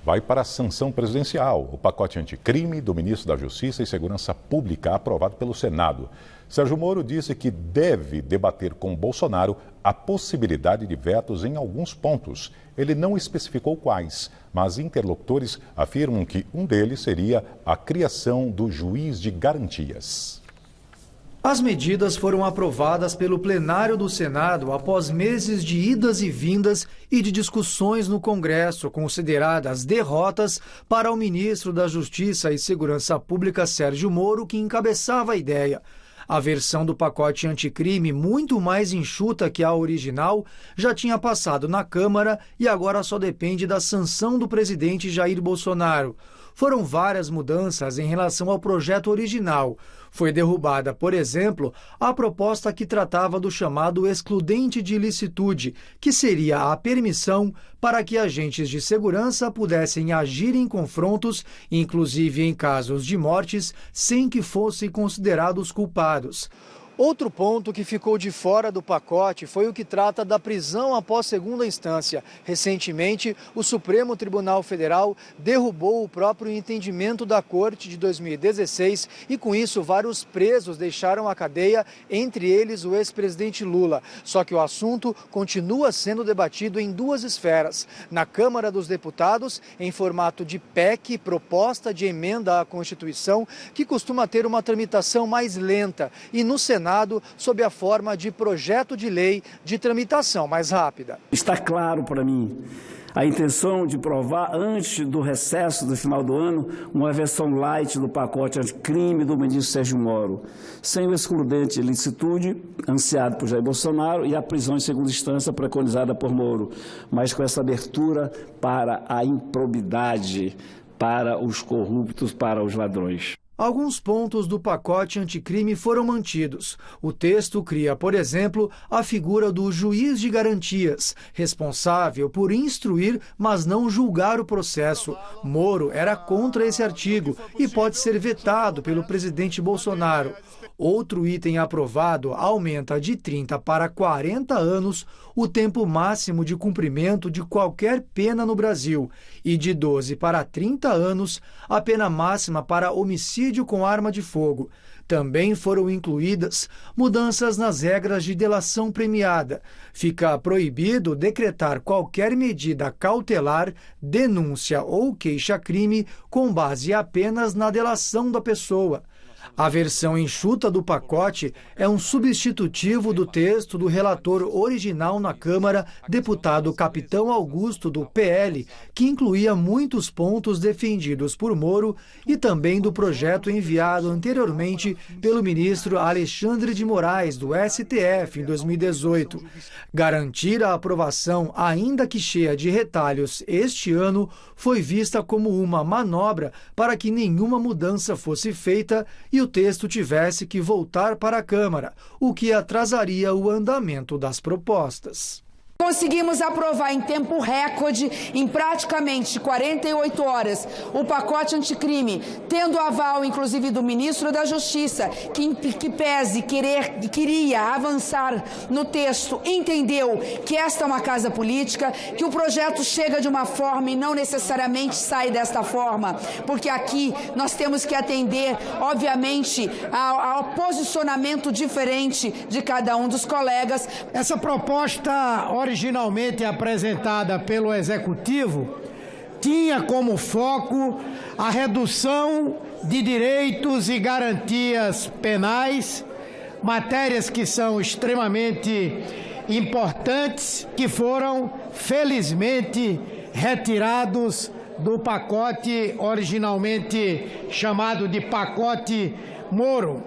vai para a sanção presidencial, o pacote anticrime do ministro da Justiça e Segurança Pública aprovado pelo Senado. Sérgio Moro disse que deve debater com Bolsonaro a possibilidade de vetos em alguns pontos. Ele não especificou quais, mas interlocutores afirmam que um deles seria a criação do juiz de garantias. As medidas foram aprovadas pelo plenário do Senado após meses de idas e vindas e de discussões no Congresso, consideradas derrotas para o ministro da Justiça e Segurança Pública, Sérgio Moro, que encabeçava a ideia. A versão do pacote anticrime, muito mais enxuta que a original, já tinha passado na Câmara e agora só depende da sanção do presidente Jair Bolsonaro. Foram várias mudanças em relação ao projeto original. Foi derrubada, por exemplo, a proposta que tratava do chamado excludente de ilicitude, que seria a permissão para que agentes de segurança pudessem agir em confrontos, inclusive em casos de mortes, sem que fossem considerados culpados. Outro ponto que ficou de fora do pacote foi o que trata da prisão após segunda instância. Recentemente, o Supremo Tribunal Federal derrubou o próprio entendimento da Corte de 2016 e, com isso, vários presos deixaram a cadeia, entre eles o ex-presidente Lula. Só que o assunto continua sendo debatido em duas esferas. Na Câmara dos Deputados, em formato de PEC, proposta de emenda à Constituição, que costuma ter uma tramitação mais lenta, e no Senado, sob a forma de projeto de lei de tramitação mais rápida. Está claro para mim a intenção de provar, antes do recesso do final do ano, uma versão light do pacote anticrime do ministro Sérgio Moro, sem o excludente de ilicitude, ansiado por Jair Bolsonaro, e a prisão em segunda instância preconizada por Moro, mas com essa abertura para a improbidade, para os corruptos, para os ladrões. Alguns pontos do pacote anticrime foram mantidos. O texto cria, por exemplo, a figura do juiz de garantias, responsável por instruir, mas não julgar o processo. Moro era contra esse artigo e pode ser vetado pelo presidente Bolsonaro. Outro item aprovado aumenta de 30 para 40 anos o tempo máximo de cumprimento de qualquer pena no Brasil e de 12 para 30 anos a pena máxima para homicídio com arma de fogo. Também foram incluídas mudanças nas regras de delação premiada. Fica proibido decretar qualquer medida cautelar, denúncia ou queixa-crime com base apenas na delação da pessoa. A versão enxuta do pacote é um substitutivo do texto do relator original na Câmara, deputado Capitão Augusto, do PL, que incluía muitos pontos defendidos por Moro e também do projeto enviado anteriormente pelo ministro Alexandre de Moraes, do STF, em 2018. Garantir a aprovação, ainda que cheia de retalhos, este ano foi vista como uma manobra para que nenhuma mudança fosse feita e o texto tivesse que voltar para a Câmara, o que atrasaria o andamento das propostas. Conseguimos aprovar em tempo recorde, em praticamente 48 horas, o pacote anticrime, tendo aval, inclusive, do ministro da Justiça, que pese queria avançar no texto, entendeu que esta é uma casa política, que o projeto chega de uma forma e não necessariamente sai desta forma, porque aqui nós temos que atender, obviamente, ao posicionamento diferente de cada um dos colegas. Essa proposta originalmente apresentada pelo Executivo tinha como foco a redução de direitos e garantias penais, matérias que são extremamente importantes, que foram, felizmente, retirados do pacote originalmente chamado de pacote Moro.